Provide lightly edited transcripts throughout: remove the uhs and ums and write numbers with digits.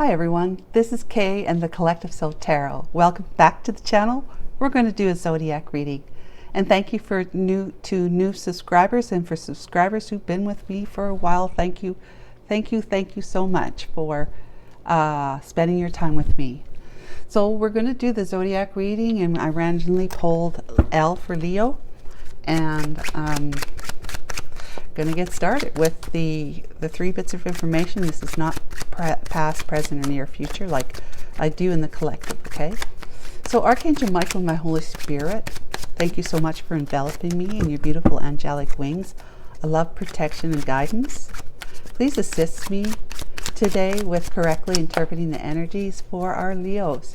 Hi everyone, this is Kay and the Collective Soul Tarot. Welcome back to the channel. We're going to do a zodiac reading. And thank you for new subscribers, and for subscribers who've been with me for a while. Thank you so much for spending your time with me. So we're going to do the zodiac reading, and I randomly pulled L for Leo, and going to get started with the 3 bits of information. This is not past, present, or near future like I do in the collective, okay? So Archangel Michael and my Holy Spirit, thank you so much for enveloping me in your beautiful angelic wings. I love protection and guidance. Please assist me today with correctly interpreting the energies for our Leos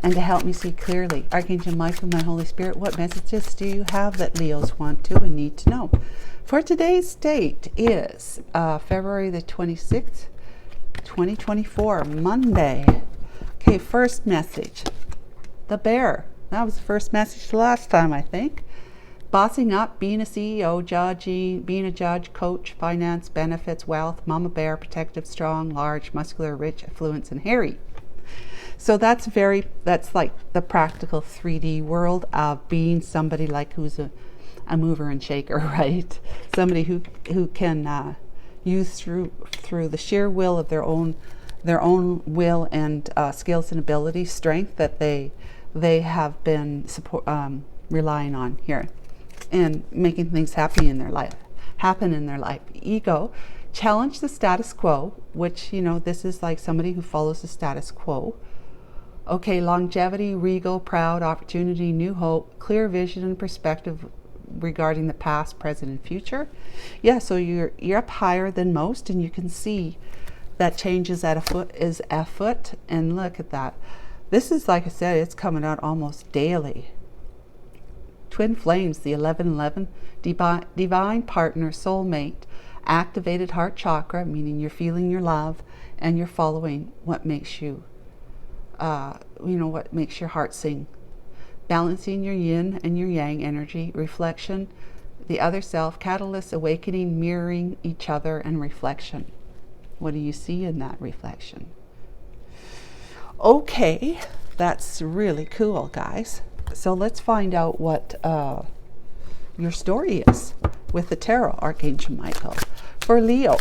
and to help me see clearly. Archangel Michael and my Holy Spirit, what messages do you have that Leos want to and need to know? For today's date is February the 26th, 2024, Monday. Okay, first message. The Bear. That was the first message last time, I think. Bossing up, being a CEO, judging, being a judge, coach, finance, benefits, wealth, mama bear, protective, strong, large, muscular, rich, affluence, and hairy. So that's like the practical 3D world of being somebody like who's a mover and shaker, right? Somebody who can use through the sheer will of their own will and skills and abilities, strength that they have been relying on here, and making things happen in their life. Ego, challenge the status quo, which, this is like somebody who follows the status quo. Okay, longevity, regal, proud, opportunity, new hope, clear vision and perspective regarding the past, present, and future. Yeah, so you're up higher than most, and you can see that change is afoot, and look at that. This is, like I said, it's coming out almost daily. Twin flames, the 1111, divine partner, soulmate, activated heart chakra, meaning you're feeling your love and you're following what makes you, what makes your heart sing. Balancing your yin and your yang energy, reflection, the other self, catalyst, awakening, mirroring each other, and reflection. What do you see in that reflection? Okay, that's really cool, guys. So let's find out what your story is with the tarot, Archangel Michael. For Leo,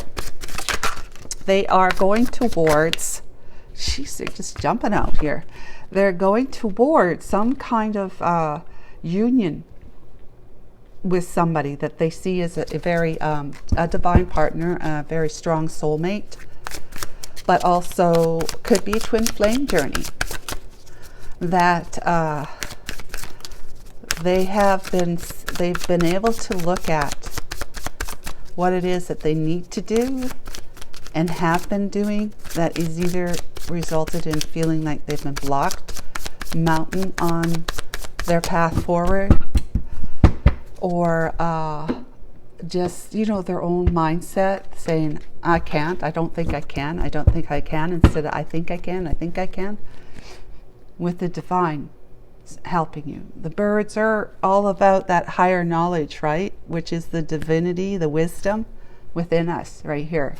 they are going towards, jeez, they're just jumping out here. They're going towards some kind of union with somebody that they see as a very a divine partner, a very strong soulmate, but also could be a twin flame journey that they've been able to look at what it is that they need to do and have been doing that is either resulted in feeling like they've been blocked, mountain on their path forward, or just, their own mindset saying, I can't, I don't think I can, I don't think I can, instead of I think I can, I think I can, with the divine helping you. The birds are all about that higher knowledge, right? Which is the divinity, the wisdom within us right here.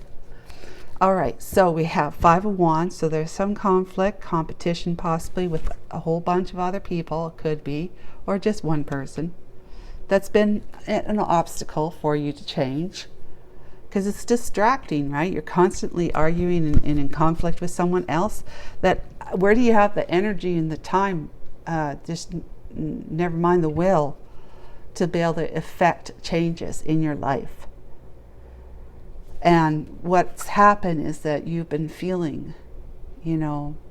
All right, so we have 5 of Wands, so there's some conflict, competition possibly with a whole bunch of other people, it could be, or just one person. That's been an obstacle for you to change because it's distracting, right? You're constantly arguing and in conflict with someone else. Where do you have the energy and the time, just never mind the will, to be able to effect changes in your life? And what's happened is that you've been feeling,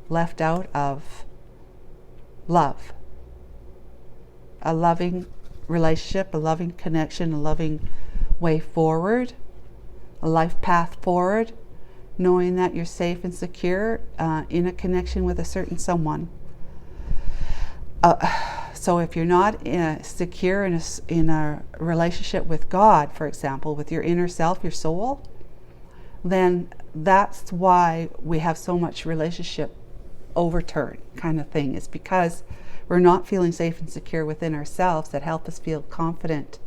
left out of love. A loving relationship, a loving connection, a loving way forward, a life path forward, knowing that you're safe and secure in a connection with a certain someone. So if you're not secure in a relationship with God, for example, with your inner self, your soul, then that's why we have so much relationship overturn kind of thing. It's because we're not feeling safe and secure within ourselves that help us feel confident,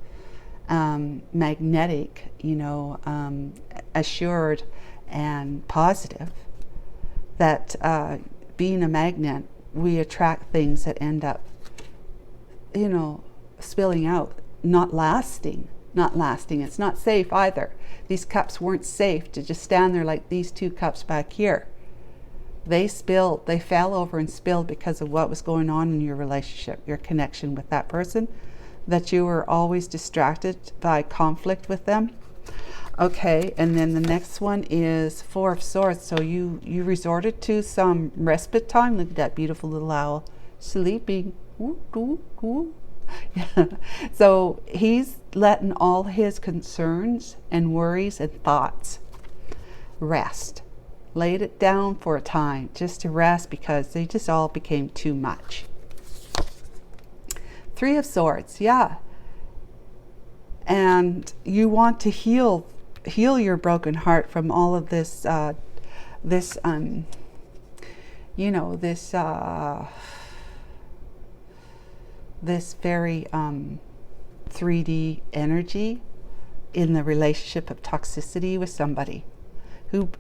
magnetic, assured and positive. that being a magnet, we attract things that end up, you know, spilling out, not lasting. It's not safe either. These cups weren't safe to just stand there like these 2 cups back here. They spilled, they fell over and spilled because of what was going on in your relationship, your connection with that person, that you were always distracted by conflict with them. Okay, and then the next one is 4 of Swords. So you resorted to some respite time. Look at that beautiful little owl sleeping. Ooh, ooh, ooh. Yeah. So he's letting all his concerns and worries and thoughts rest. Laid it down for a time just to rest because they just all became too much. 3 of Swords, yeah. And you want to heal your broken heart from all of this, you know, this very 3D energy in the relationship of toxicity with somebody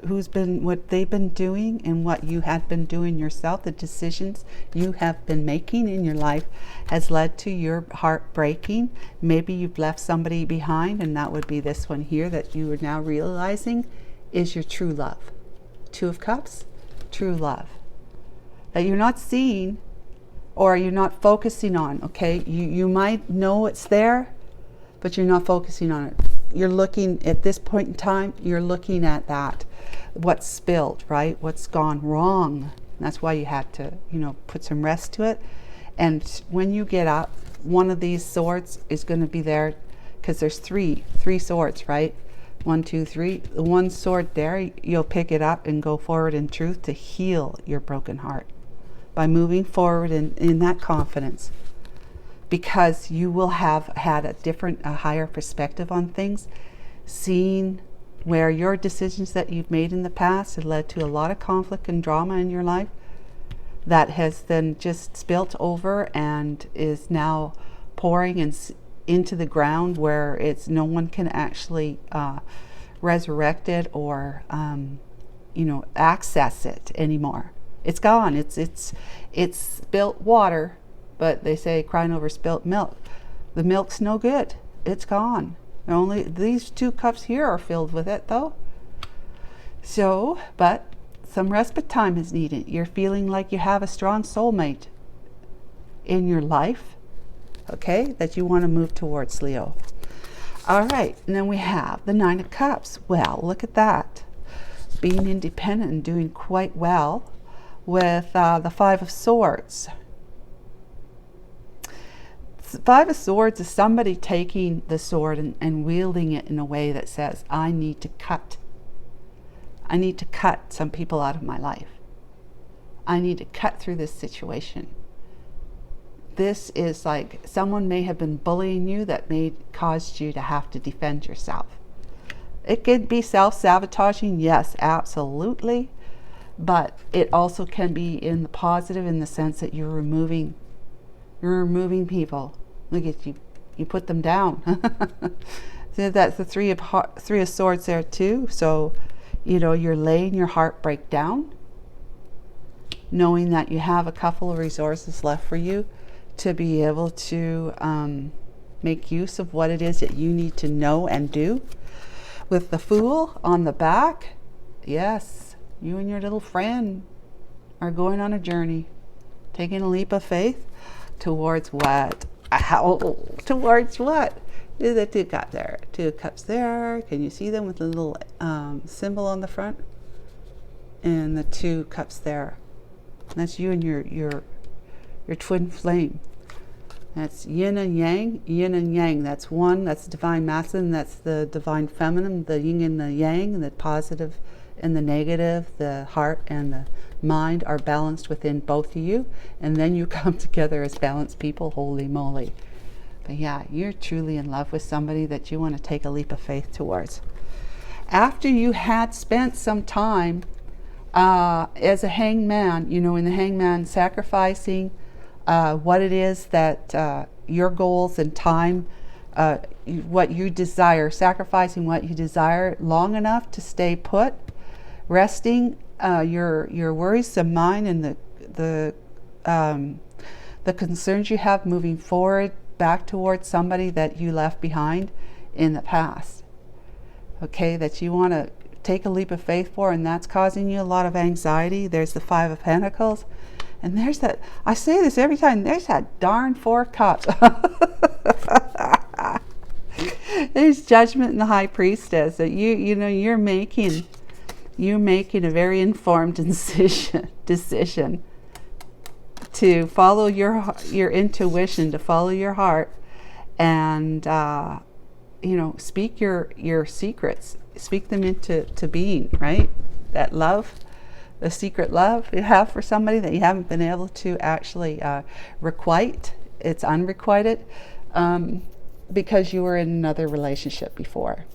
who's been, what they've been doing and what you had been doing yourself, the decisions you have been making in your life has led to your heart breaking. Maybe you've left somebody behind, and that would be this one here that you are now realizing is your true love. 2 of Cups, true love. That you're not seeing or you're not focusing on, okay? You might know it's there, but you're not focusing on it. You're looking at this point in time, you're looking at that, what's spilled, right? What's gone wrong. That's why you had to, you know, put some rest to it. And when you get up, one of these swords is going to be there, because there's three swords, right? 1, 2, 3. The one sword there, you'll pick it up and go forward in truth to heal your broken heart by moving forward in that confidence. Because you will have had a higher perspective on things, seeing where your decisions that you've made in the past have led to a lot of conflict and drama in your life that has then just spilt over and is now pouring into the ground where no one can actually resurrect it or you know, access it anymore. It's gone. It's spilt water. But they say crying over spilt milk. The milk's no good. It's gone. Only these 2 cups here are filled with it though. So, but some respite time is needed. You're feeling like you have a strong soulmate in your life, okay, that you want to move towards, Leo. All right, and then we have the 9 of Cups. Well, look at that. Being independent and doing quite well with the 5 of Swords. 5 of Swords is somebody taking the sword and wielding it in a way that says, I need to cut some people out of my life. I need to cut through this situation. This is like someone may have been bullying you that caused you to have to defend yourself. It could be self-sabotaging, yes, absolutely. But it also can be in the positive, in the sense that you're removing people. Look at you. You put them down. So that's the 3 of Swords there too. So, you know, you're laying your heartbreak down, knowing that you have a couple of resources left for you to be able to make use of what it is that you need to know and do. With the Fool on the back, yes, you and your little friend are going on a journey, taking a leap of faith towards what? Towards what? The 2 cups there. 2 cups there. Can you see them with the little symbol on the front? And the 2 cups there. And that's you and your twin flame. That's yin and yang. Yin and yang. That's one. That's divine masculine. That's the divine feminine. The yin and the yang, and the positive and the negative, the heart and the mind are balanced within both of you, and then you come together as balanced people. Holy moly. But yeah, you're truly in love with somebody that you want to take a leap of faith towards. After you had spent some time as a hangman, you know, in the hangman, sacrificing what it is that your goals and time, what you desire, sacrificing what you desire long enough to stay put, resting your worries of mind and the concerns you have moving forward back towards somebody that you left behind in the past. Okay, that you want to take a leap of faith for, and that's causing you a lot of anxiety. There's the Five of Pentacles, and there's that, I say this every time, there's that darn Four of Cups. There's Judgment and the High Priestess. That you're making a very informed decision to follow your intuition, to follow your heart, and speak your secrets, speak them into being, right? That love, the secret love you have for somebody that you haven't been able to actually requite. It's unrequited because you were in another relationship before,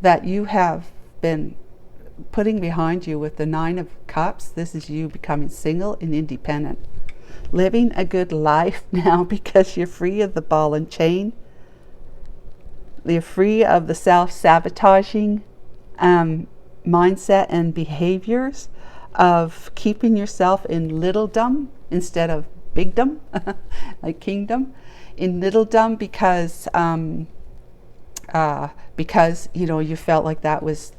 that you have been putting behind you with the Nine of Cups. This is you becoming single and independent, living a good life now because you're free of the ball and chain. You're free of the self-sabotaging mindset and behaviors of keeping yourself in littledom instead of bigdom, like kingdom. In littledom because you felt like that was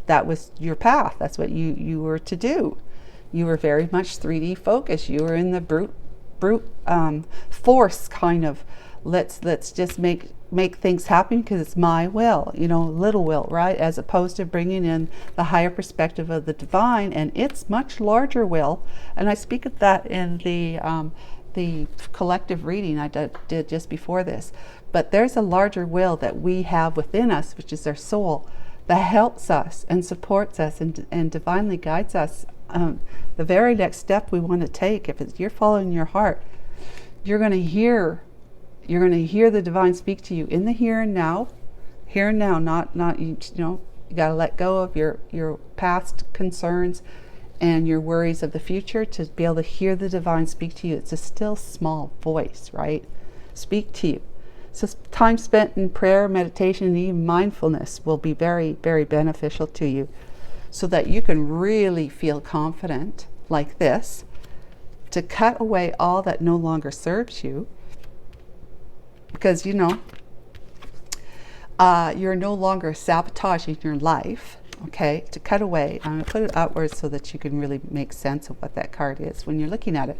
your path. That's what you were to do. You were very much 3D focused. You were in the brute force kind of, let's just make things happen because it's my will, little will, right? As opposed to bringing in the higher perspective of the divine and its much larger will. And I speak of that in the collective reading I did just before this. But there's a larger will that we have within us, which is our soul, that helps us and supports us and divinely guides us. The very next step we want to take, if you're following your heart, you're going to hear the divine speak to you in the here and now. Here and now, not you got to let go of your past concerns and your worries of the future to be able to hear the divine speak to you. It's a still small voice, right? Speak to you. So time spent in prayer, meditation, and even mindfulness will be very, very beneficial to you, so that you can really feel confident like this, to cut away all that no longer serves you, because you're no longer sabotaging your life. Okay, to cut away. I'm going to put it outwards so that you can really make sense of what that card is when you're looking at it.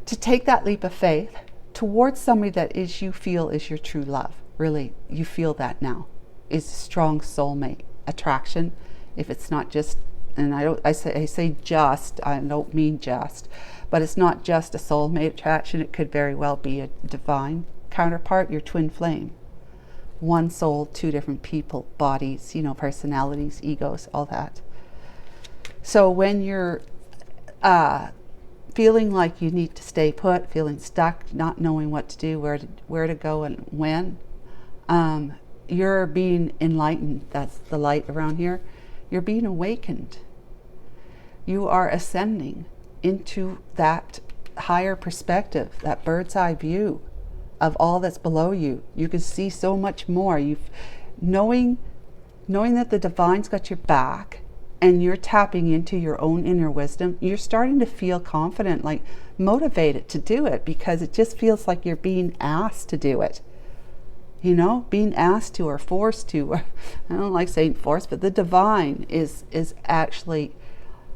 To take that leap of faith towards somebody that you feel is your true love. Really, you feel that now is strong soulmate attraction. If it's not just, and I say just, I don't mean just, but it's not just a soulmate attraction. It could very well be a divine counterpart, your twin flame. One soul, two different people, bodies, personalities, egos, all that. So when you're feeling like you need to stay put, feeling stuck, not knowing what to do, where to go and when, you're being enlightened. That's the light around here. You're being awakened. You are ascending into that higher perspective, that bird's eye view of all that's below you. You can see so much more. Knowing that the divine's got your back and you're tapping into your own inner wisdom, you're starting to feel confident, like motivated to do it, because it just feels like you're being asked to do it. Being asked to or forced to. I don't like saying forced, but the divine is actually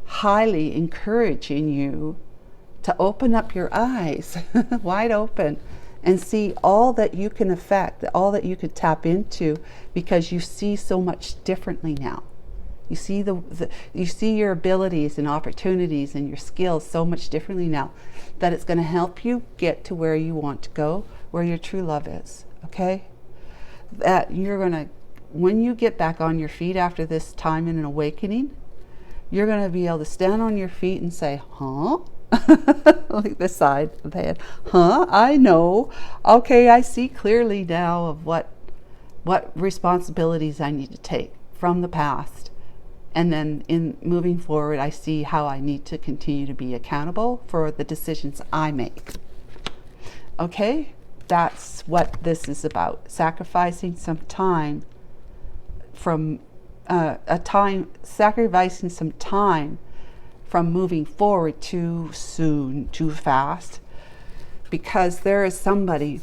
highly encouraging you to open up your eyes wide open and see all that you can affect, all that you could tap into, because you see so much differently now. You see you see your abilities and opportunities and your skills so much differently now, that it's going to help you get to where you want to go, where your true love is. Okay? That you're going to, when you get back on your feet after this time in an awakening, you're going to be able to stand on your feet and say, huh? Like the side of the head. Huh? I know. Okay, I see clearly now of what responsibilities I need to take from the past. And then in moving forward, I see how I need to continue to be accountable for the decisions I make. Okay? That's what this is about. Sacrificing some time from sacrificing some time from moving forward too soon, too fast, because there is somebody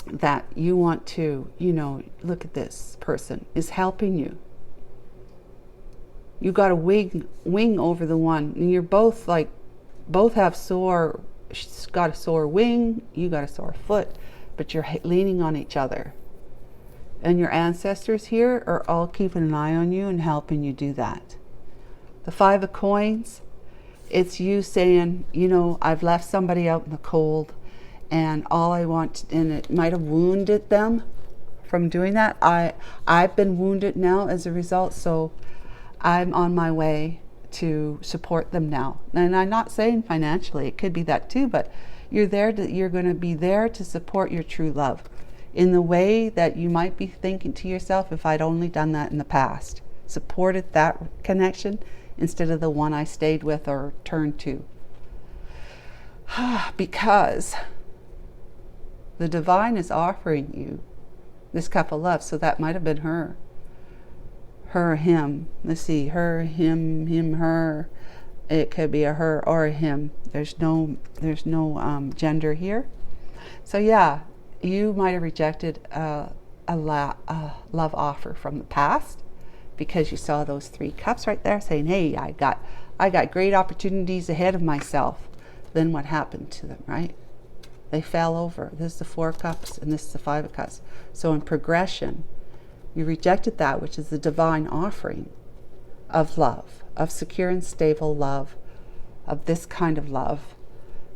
that you want to, look at this person is helping you. You got a wing over the one, and you're both have sore. She's got a sore wing, you got a sore foot, but you're leaning on each other. And your ancestors here are all keeping an eye on you and helping you do that. The 5 of Coins, it's you saying, I've left somebody out in the cold, and all I want, and it might have wounded them from doing that. I've been wounded now as a result, so I'm on my way to support them now. And I'm not saying financially, it could be that too, but you're going to be there to support your true love in the way that you might be thinking to yourself, if I'd only done that in the past, supported that connection instead of the one I stayed with or turned to. Because the divine is offering you this cup of love. So that might have been her, him. Let's see, her, him, her. It could be a her or a him. There's no gender here. So yeah, you might have rejected a love offer from the past because you saw those 3 cups right there saying, hey, I got great opportunities ahead of myself. Then what happened to them, right? They fell over. This is the 4 cups and this is the 5 of cups. So in progression, you rejected that, which is the divine offering of love, of secure and stable love, of this kind of love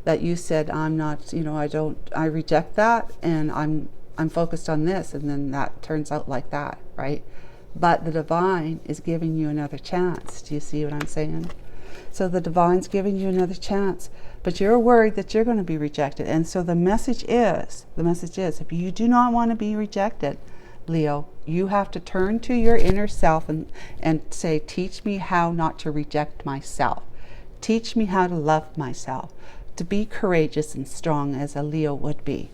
that you said, I'm not, I reject that, and I'm focused on this, and then that turns out like that, right? But the divine is giving you another chance. Do you see what I'm saying? So the divine's giving you another chance, but you're worried that you're going to be rejected. And so the message is, if you do not want to be rejected, Leo, you have to turn to your inner self and say, teach me how not to reject myself. Teach me how to love myself, to be courageous and strong as a Leo would be.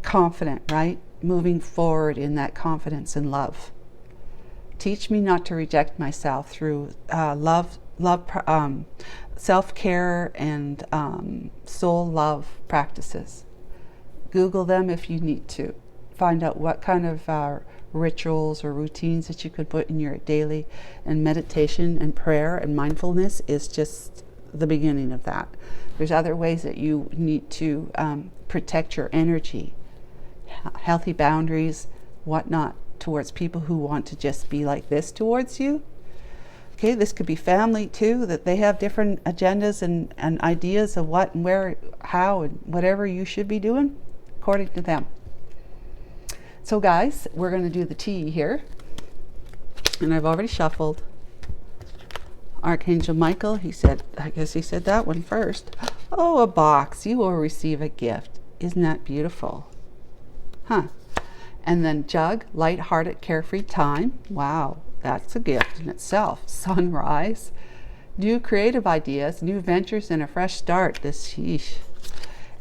Confident, right? Moving forward in that confidence and love. Teach me not to reject myself through self-care and soul love practices. Google them if you need to. Find out what kind of rituals or routines that you could put in your daily, and meditation and prayer and mindfulness is just the beginning of that. There's other ways that you need to protect your energy, healthy boundaries, whatnot, towards people who want to just be like this towards you. Okay, this could be family too, that they have different agendas and ideas of what and where, how, and whatever you should be doing according to them. So guys, we're going to do the tea here, and I've already shuffled. Archangel Michael, I guess he said that one first. Oh, a box. You will receive a gift. Isn't that beautiful? Huh. And then Jug, light-hearted, carefree time. Wow, that's a gift in itself. Sunrise. New creative ideas, new ventures, and a fresh start. Sheesh.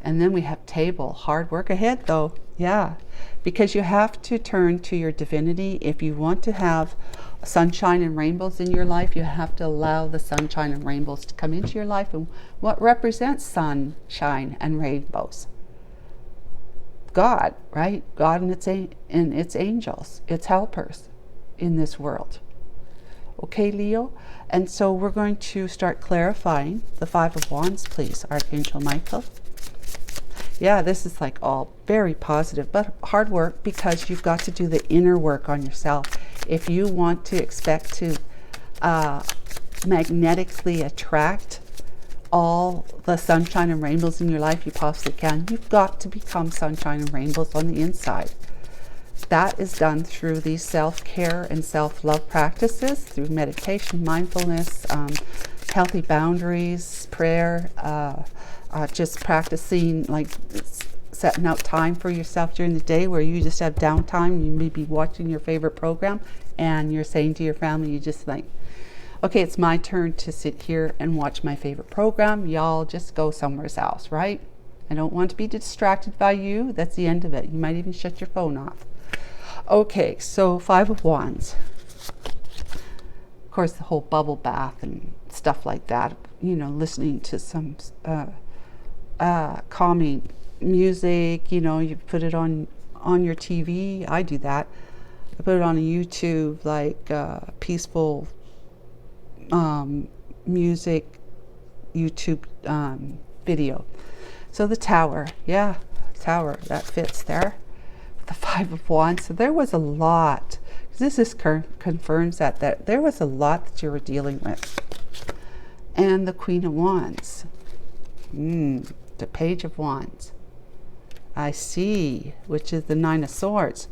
And then we have Table. Hard work ahead, though. Yeah. Because you have to turn to your divinity. If you want to have sunshine and rainbows in your life, you have to allow the sunshine and rainbows to come into your life. And what represents sunshine and rainbows? God, right? God and its angels, its helpers in this world. Okay, Leo? And so we're going to start clarifying the 5 of Wands, please, Archangel Michael. Yeah, this is like all very positive, but hard work, because you've got to do the inner work on yourself. If you want to expect to magnetically attract all the sunshine and rainbows in your life you possibly can, you've got to become sunshine and rainbows on the inside. That is done through these self-care and self-love practices, through meditation, mindfulness, healthy boundaries, prayer, just practicing, like setting out time for yourself during the day where you just have downtime. You may be watching your favorite program and you're saying to your family, you just like, okay, it's my turn to sit here and watch my favorite program. Y'all just go somewhere else, right? I don't want to be distracted by you. That's the end of it. You might even shut your phone off. Okay, so 5 of Wands. of course, the whole bubble bath and stuff like that, you know, listening to some calming music, you know, you put it on your TV. I do that. I put it on YouTube, like peaceful music YouTube video. So the Tower, yeah, Tower, that fits there. The Five of Wands. So there was a lot. This confirms that there was a lot that you were dealing with. And the Queen of Wands. The Page of Wands. I see, which is the Nine of Swords.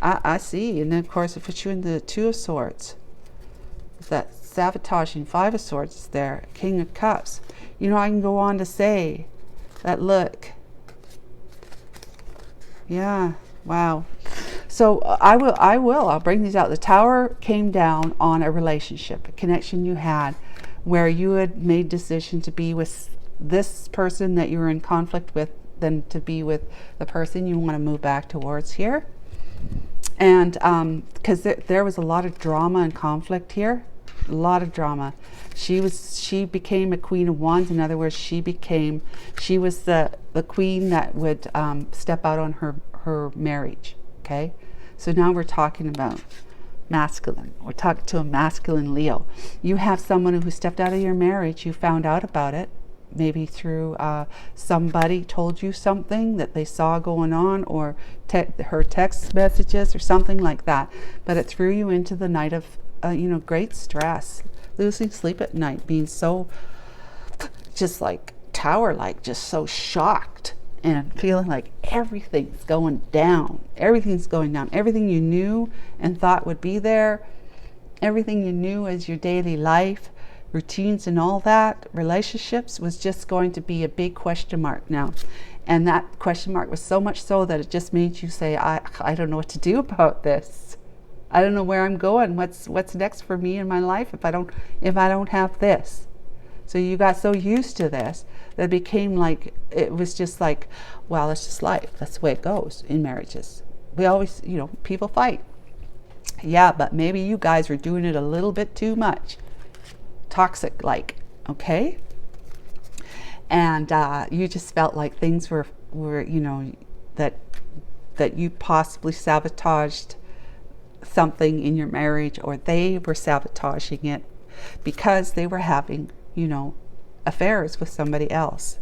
I see. And then, of course, it puts you in the Two of Swords. That sabotaging Five of Swords is there. King of Cups. You know, I can go on to say that, look. Yeah, wow. So I'll bring these out. The Tower came down on a relationship, a connection you had, where you had made decision to be with this person that you were in conflict with, than to be with the person you want to move back towards here. And because there was a lot of drama and conflict here, a lot of drama. She became a Queen of Wands. In other words, she was the queen that would step out on her marriage. Okay, so now we're talking about masculine. We're talking to a masculine Leo. You have someone who stepped out of your marriage. You found out about it, maybe through somebody told you something that they saw going on, or her text messages or something like that. But it threw you into the night of great stress, losing sleep at night, being so just like Tower-like, just so shocked and feeling like everything's going down. Everything's going down. Everything you knew and thought would be there, everything you knew as your daily life, routines and all that, relationships, was just going to be a big question mark now. And that question mark was so much so that it just made you say, I don't know what to do about this. I don't know where I'm going. What's next for me in my life if I don't have this. So you got so used to this that it became like, it was just like, well, it's just life. That's the way it goes in marriages. We always, people fight. Yeah, but maybe you guys were doing it a little bit too much. Toxic like, okay? And you just felt like things were that you possibly sabotaged something in your marriage, or they were sabotaging it because they were having affairs with somebody else.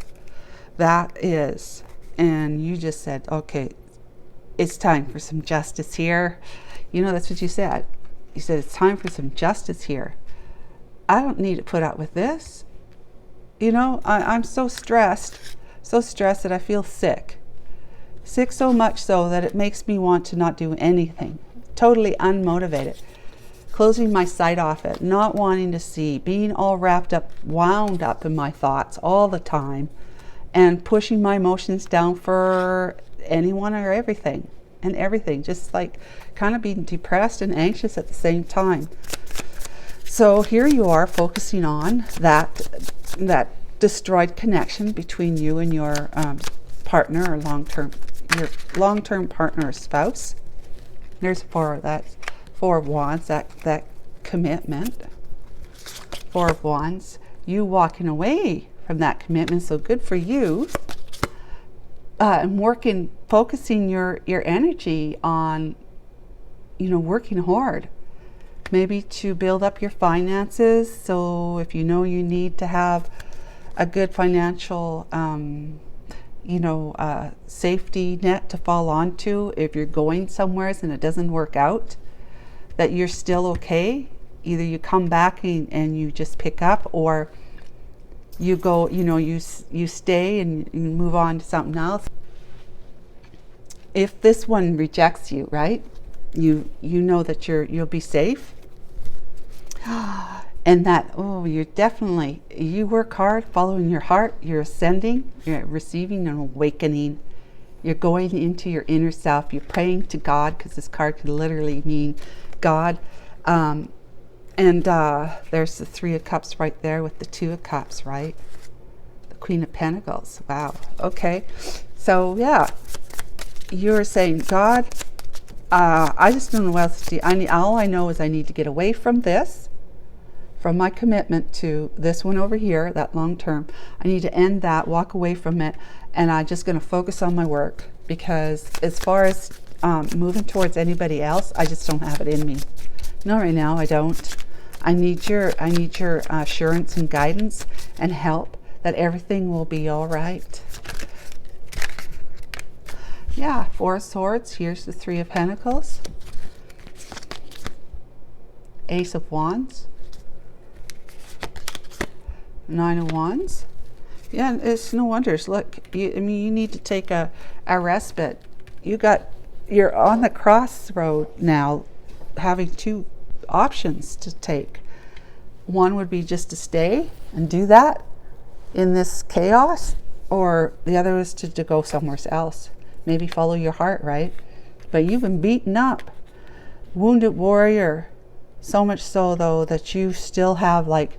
That is, and you just said, okay, it's time for some justice here. That's what you said. You said, it's time for some justice here. I don't need to put up with this. I'm so stressed that I feel sick. Sick so much so that it makes me want to not do anything. Totally unmotivated. Closing my sight off it, not wanting to see, being all wrapped up, wound up in my thoughts all the time, and pushing my emotions down for anyone or everything. And everything, just like kind of being depressed and anxious at the same time. So here you are focusing on that destroyed connection between you and your partner, or your long-term partner or spouse. There's Four of Wands, that commitment. Four of Wands, you walking away from that commitment. So good for you. And focusing your energy on, working hard. Maybe to build up your finances. So if you need to have a good financial, safety net to fall onto, if you're going somewhere and it doesn't work out, that you're still okay. Either you come back and you just pick up, or you go, you stay and you move on to something else. If this one rejects you, right? You know that you'll be safe. And that, you work hard, following your heart, you're ascending, you're receiving an awakening, you're going into your inner self, you're praying to God, because this card could literally mean God. And there's the Three of Cups right there with the Two of Cups, right? The Queen of Pentacles. Wow. Okay. So, yeah. You're saying, God, I just don't know what else to do. All I know is I need to get away from this. from my commitment to this one over here, that long term. I need to end that, walk away from it, and I'm just going to focus on my work, because as far as moving towards anybody else, I just don't have it in me. No, right now I don't. I need your assurance and guidance and help that everything will be all right. Yeah, Four of Swords. Here's the Three of Pentacles. Ace of Wands. Nine of Wands. Yeah, it's no wonders. Look, you need to take a respite. You're on the crossroad now, having two options to take. One would be just to stay and do that in this chaos, or the other is to go somewhere else. Maybe follow your heart, right? But you've been beaten up, wounded warrior. So much so, though, that you still have, like,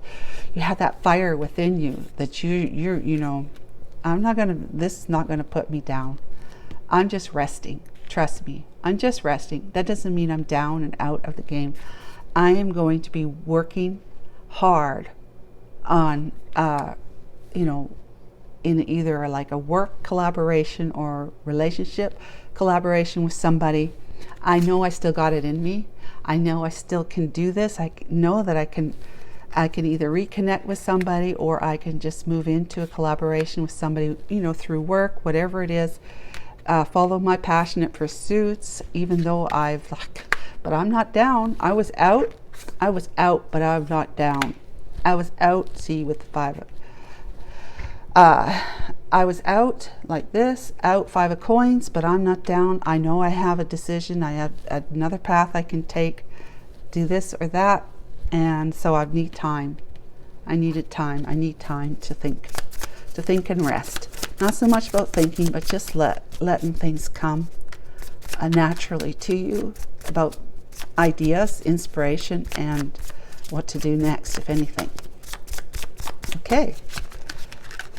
you have that fire within you that you're this is not gonna put me down. I'm just resting. Trust me, I'm just resting. That doesn't mean I'm down and out of the game. I am going to be working hard on, in either like a work collaboration or relationship collaboration with somebody. I know I still got it in me. I know I still can do this. I know that I can either reconnect with somebody, or I can just move into a collaboration with somebody, through work, whatever it is. Follow my passionate pursuits, even though but I'm not down. I was out, but I'm not down. I was out, see, with the five. I was out like this, out, Five of Coins, but I'm not down. I know I have a decision. I have another path I can take, do this or that. And so I need time. I needed time. I need time to think and rest. Not so much about thinking, but just letting things come naturally to you, about ideas, inspiration, and what to do next, if anything. Okay,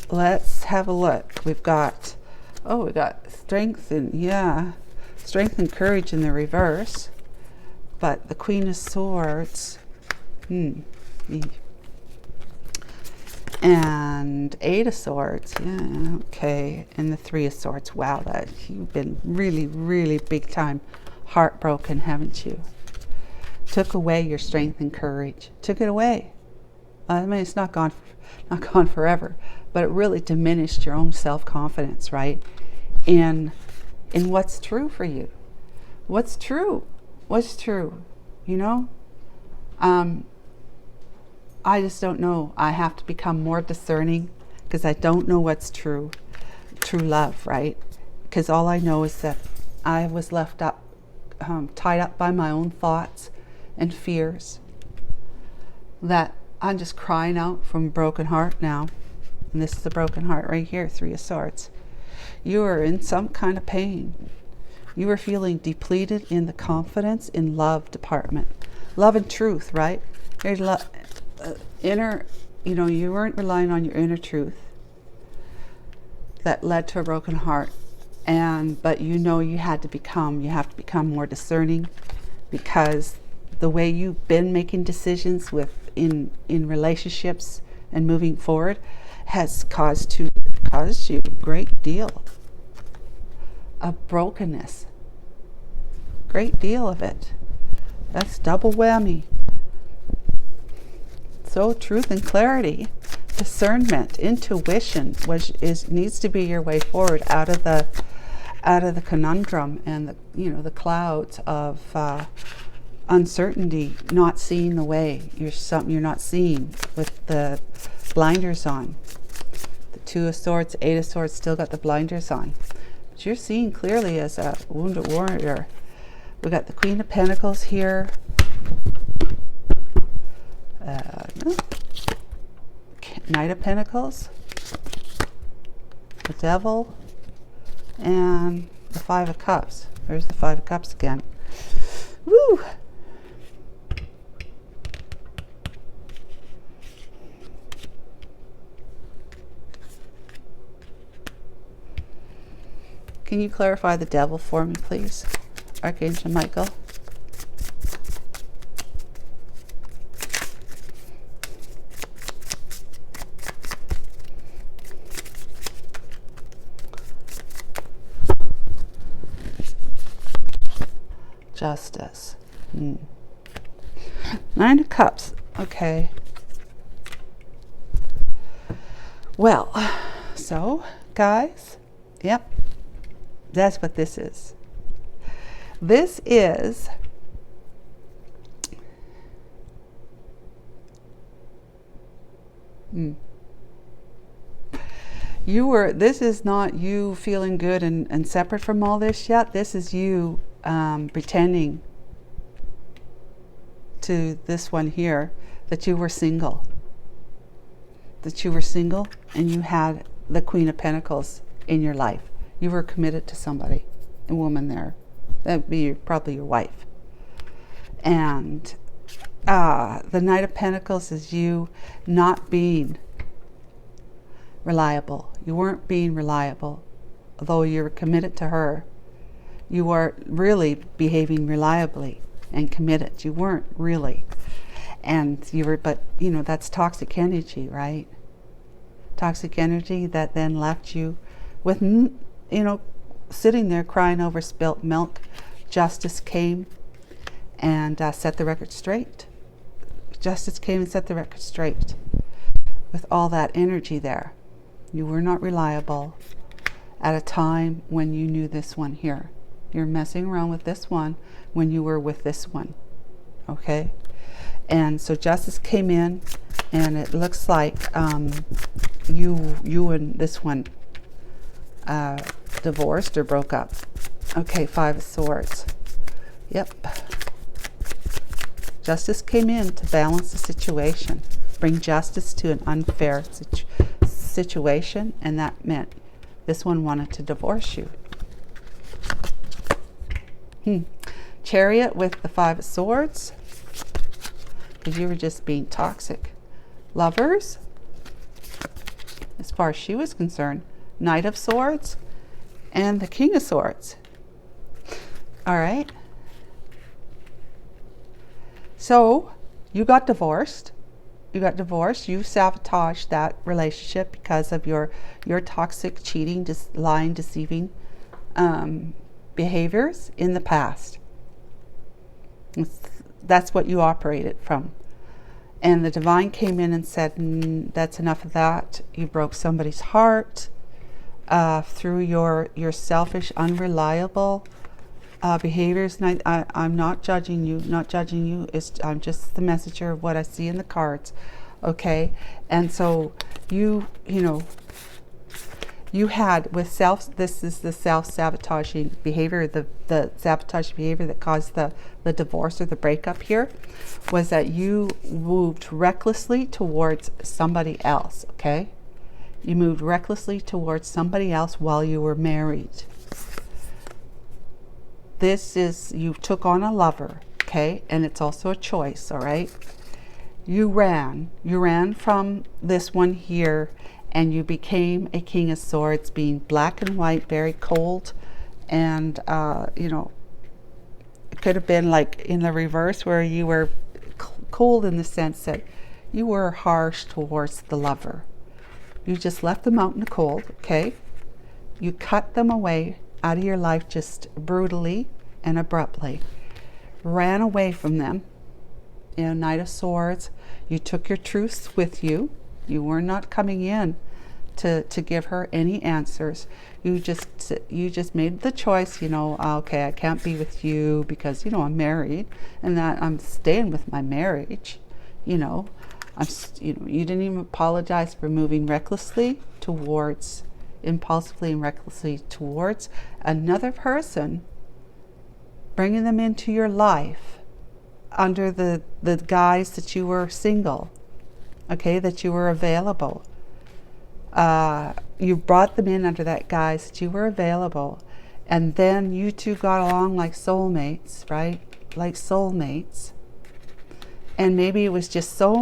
let's have a look. We've got strength and courage in the reverse, but the Queen of Swords, and Eight of Swords, okay, and the Three of Swords. Wow, that you've been really, really big time heartbroken, haven't you? Took away your strength and courage. Took it away. I mean, it's not gone forever, but it really diminished your own self-confidence, right? In what's true for you. What's true? I just don't know. I have to become more discerning, because I don't know what's true love, right? Because all I know is that I was left up, tied up by my own thoughts and fears, that I'm just crying out from a broken heart now. And this is the broken heart right here, Three of Swords. You are in some kind of pain. You are feeling depleted in the confidence in love department. Love and truth, right? Here's love. You weren't relying on your inner truth. That led to a broken heart. But you have to become more discerning, because the way you've been making decisions in relationships and moving forward has caused you a great deal of brokenness. Great deal of it. That's double whammy. So truth and clarity, discernment, intuition needs to be your way forward out of the conundrum and the clouds of uncertainty, not seeing the way. You're not seeing with the blinders on. The Two of Swords, Eight of Swords, still got the blinders on. But you're seeing clearly as a wounded warrior. We got the Queen of Pentacles here. Knight of Pentacles, the Devil, and the Five of Cups. There's the Five of Cups again. Woo! Can you clarify the Devil for me, please, Archangel Michael? Justice. Nine of Cups. Okay. Well, so, guys, yep, that's what this is. This is this is not you feeling good and separate from all this yet. This is you pretending to this one here that you were single. That you were single and you had the Queen of Pentacles in your life. You were committed to somebody, a woman there. That would be probably your wife. And the Knight of Pentacles is you not being reliable. You weren't being reliable. Although you were committed to her, you were really behaving reliably and committed. You weren't really. And you were, but you know, that's toxic energy, right? Toxic energy that then left you with, you know, sitting there crying over spilt milk. Justice came and set the record straight. Justice came and set the record straight with all that energy there. You were not reliable at a time when you knew this one here. You're messing around with this one when you were with this one. Okay? And so justice came in, and it looks like you and this one divorced or broke up. Okay, Five of Swords. Yep. Justice came in to balance the situation, bring justice to an unfair situation, and that meant this one wanted to divorce you. Chariot with the Five of Swords, because you were just being toxic. Lovers, as far as she was concerned. Knight of Swords and the King of Swords. All right. So you got divorced. You sabotaged that relationship because of your toxic, cheating, lying, deceiving behaviors in the past. That's what you operated from. And the divine came in and said, that's enough of that. You broke somebody's heart through your selfish, unreliable behaviors. And I'm not judging you, I'm just the messenger of what I see in the cards. Okay? And so you had with this is the self-sabotaging behavior, the sabotage behavior that caused the divorce or the breakup here, was that you moved recklessly towards somebody else. Okay? You moved recklessly towards somebody else while you were married. This is, you took on a lover, okay? And it's also a choice, all right? You ran from this one here, and you became a King of Swords, being black and white, very cold, and you know, it could have been like in the reverse, where you were cold in the sense that you were harsh towards the lover. You just left them out in the cold, okay? You cut them away out of your life just brutally and abruptly. Ran away from them. You know, Knight of Swords. You took your truths with you. You were not coming in to give her any answers. You just made the choice, you know, okay, I can't be with you because, you know, I'm married, and that I'm staying with my marriage. You know, you didn't even apologize for moving recklessly towards, impulsively and recklessly towards another person, bringing them into your life under the guise that you were single, okay, that you were available. You brought them in under that guise that you were available, and then you two got along like soulmates, right? Like soulmates. And maybe it was just so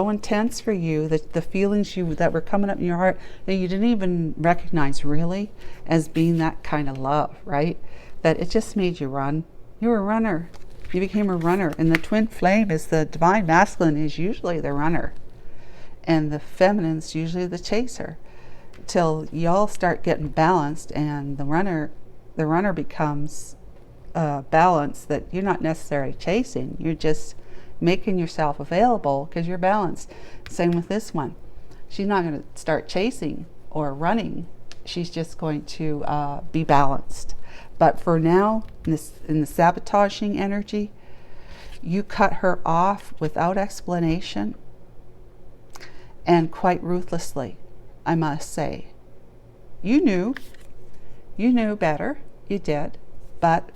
intense for you, that the feelings that were coming up in your heart that you didn't even recognize really as being that kind of love, right? That it just made you run. You were a runner. You became a runner. And the twin flame is the divine masculine, is usually the runner. And the feminine's usually the chaser. Till y'all start getting balanced, and the runner becomes balance that you're not necessarily chasing. You're just making yourself available because you're balanced. Same with this one. She's not going to start chasing or running. She's just going to be balanced. But for now, in the sabotaging energy, you cut her off without explanation and quite ruthlessly, I must say. You knew better, you did, but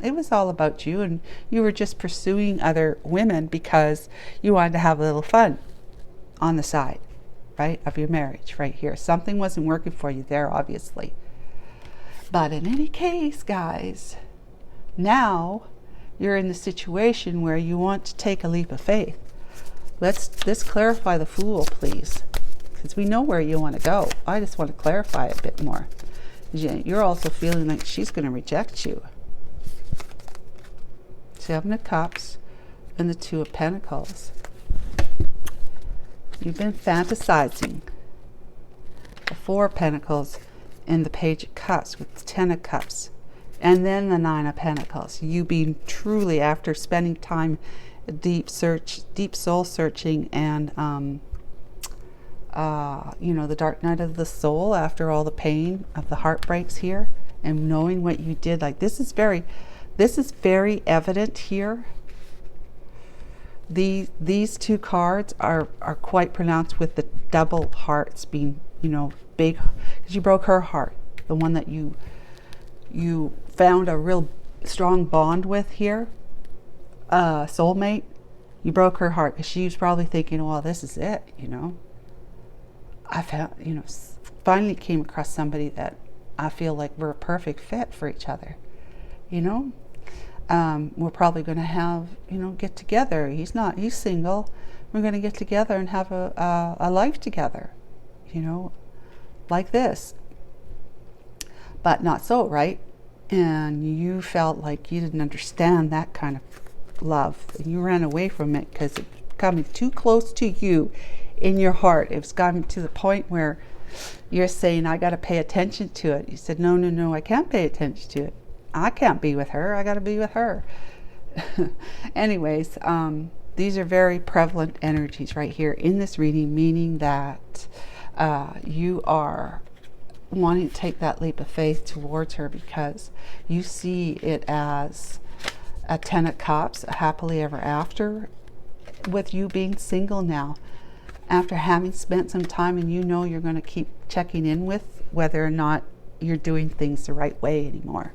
it was all about you, and you were just pursuing other women because you wanted to have a little fun on the side, right, of your marriage right here. Something wasn't working for you there, obviously. But in any case, guys, now you're in the situation where you want to take a leap of faith. Let's clarify the Fool, please, because we know where you want to go. I just want to clarify it a bit more. You're also feeling like she's going to reject you. Seven of Cups and the Two of Pentacles. You've been fantasizing. The Four of Pentacles and the Page of Cups with the Ten of Cups. And then the Nine of Pentacles. You being truly, after spending time deep soul searching, and the dark night of the soul, after all the pain of the heartbreaks here, and knowing what you did. Like, this is very evident here. These two cards are quite pronounced, with the double hearts being, big, because you broke her heart, the one that you found a real strong bond with here, soulmate. You broke her heart because she was probably thinking, well, this is it, I found, finally came across somebody that I feel like we're a perfect fit for each other, we're probably going to have, get together. He's single. We're going to get together and have a life together, like this. But not so, right? And you felt like you didn't understand that kind of love. And you ran away from it because it was coming too close to you in your heart. It was coming to the point where you're saying, I got to pay attention to it. You said, no, I can't pay attention to it. I can't be with her. I got to be with her. Anyways, these are very prevalent energies right here in this reading, meaning that you are wanting to take that leap of faith towards her because you see it as a Ten of Cups, a happily ever after, with you being single now, after having spent some time, and you're going to keep checking in with whether or not you're doing things the right way anymore.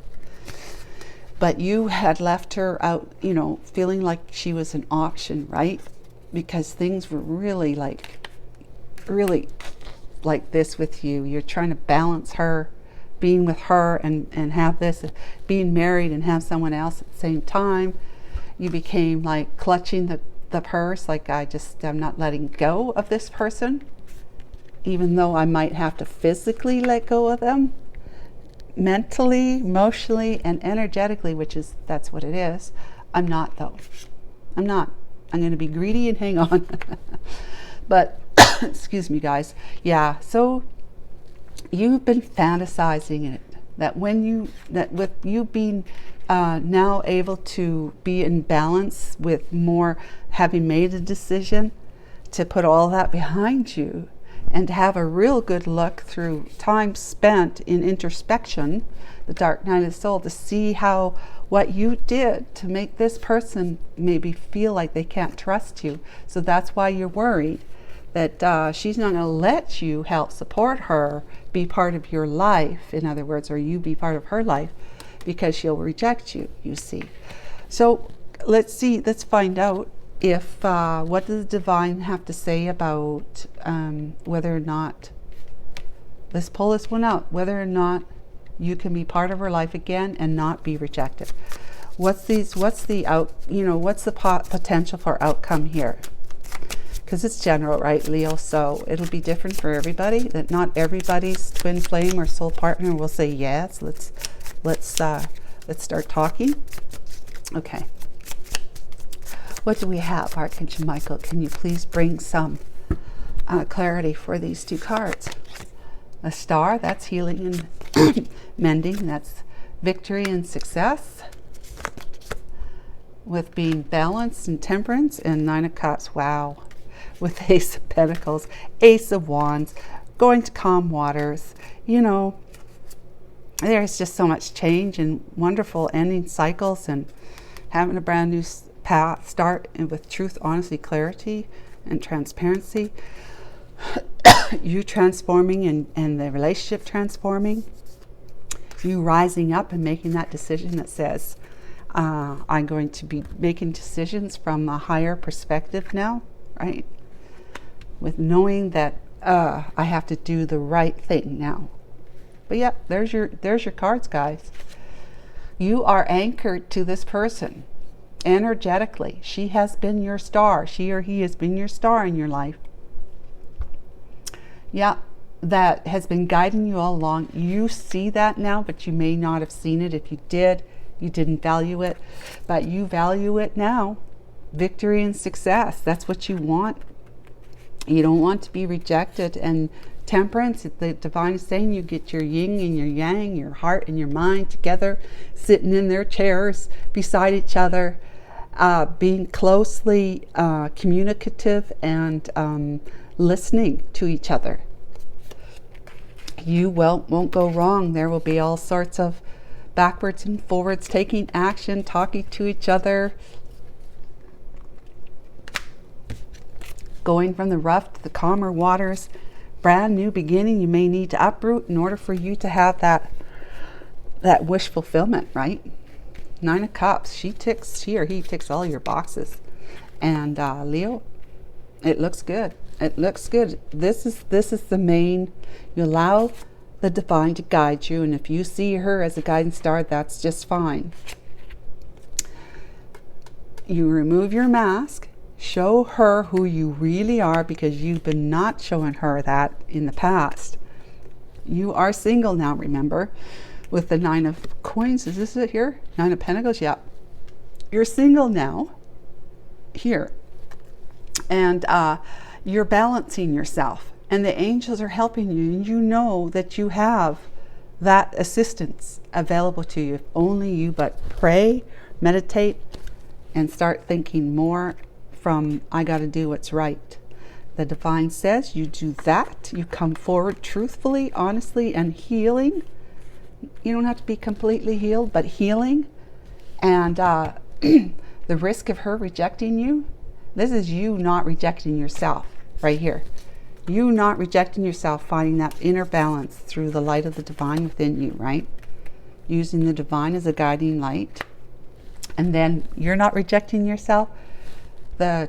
But you had left her out, feeling like she was an option, right? Because things were really like this with you. You're trying to balance her, being with her, and have this, being married and have someone else at the same time. You became like clutching the purse, like, I'm not letting go of this person, even though I might have to physically let go of them. Mentally, emotionally, and energetically, that's what it is. I'm not, though. I'm not. I'm going to be greedy and hang on. But, excuse me, guys. Yeah, so you've been fantasizing it. That with you being now able to be in balance with more, having made a decision to put all that behind you, and to have a real good look through time spent in introspection, the dark night of the soul, to see what you did to make this person maybe feel like they can't trust you. So that's why you're worried that she's not going to let you help support her, be part of your life, in other words, or you be part of her life, because she'll reject you, you see. So let's find out if what does the divine have to say about whether or not, let's pull this one out, whether or not you can be part of her life again and not be rejected. What's the potential for outcome here? Because it's general, right, Leo? So it'll be different for everybody. That not everybody's twin flame or soul partner will say yes. Let's start talking. Okay. What do we have, Archangel Michael? Can you please bring some clarity for these two cards? A Star, that's healing and mending. That's victory and success. with being balanced and temperance, and 9 of Cups. Wow. With Ace of Pentacles, Ace of Wands, going to calm waters. You know, there's just so much change and wonderful ending cycles and having a brand new path start, and with truth, honesty, clarity, and transparency. You transforming and the relationship transforming. You rising up and making that decision that says, I'm going to be making decisions from a higher perspective now, right? With knowing that I have to do the right thing now. But yeah, there's your cards, guys. You are anchored to this person energetically. She has been your star. She or he has been your star in your life. Yeah, that has been guiding you all along. You see that now, but you may not have seen it. If you did, you didn't value it, but you value it now. Victory and success. That's what you want. You don't want to be rejected. And temperance, the divine is saying you get your yin and your yang, your heart and your mind together, sitting in their chairs beside each other, being closely communicative and listening to each other. You won't go wrong. There will be all sorts of backwards and forwards, taking action, talking to each other, going from the rough to the calmer waters. Brand new beginning. You may need to uproot in order for you to have that wish fulfillment, right? 9 of Cups. She or he ticks all your boxes. And Leo, it looks good. It looks good. This is the main. You allow the divine to guide you, and if you see her as a guiding star, that's just fine. You remove your mask, show her who you really are, because you've been not showing her that in the past. You are single now, remember, with the 9 of Coins. Is this it here? 9 of Pentacles. Yeah, you're single now here, and you're balancing yourself, and the angels are helping you, and you know that you have that assistance available to you if only you but pray, meditate, and start thinking more from I got to do what's right. The divine says you do that. You come forward truthfully, honestly, and healing. You don't have to be completely healed, but healing. And the risk of her rejecting you, this is you not rejecting yourself right here. You not rejecting yourself, finding that inner balance through the light of the divine within you, right? Using the divine as a guiding light. And then you're not rejecting yourself. The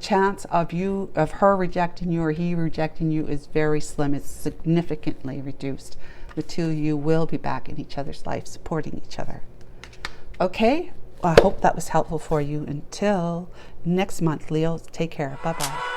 chance of her rejecting you or he rejecting you is very slim. It's significantly reduced. The two of you will be back in each other's life, supporting each other. Okay, I hope that was helpful for you. Until next month, Leo, take care. Bye-bye.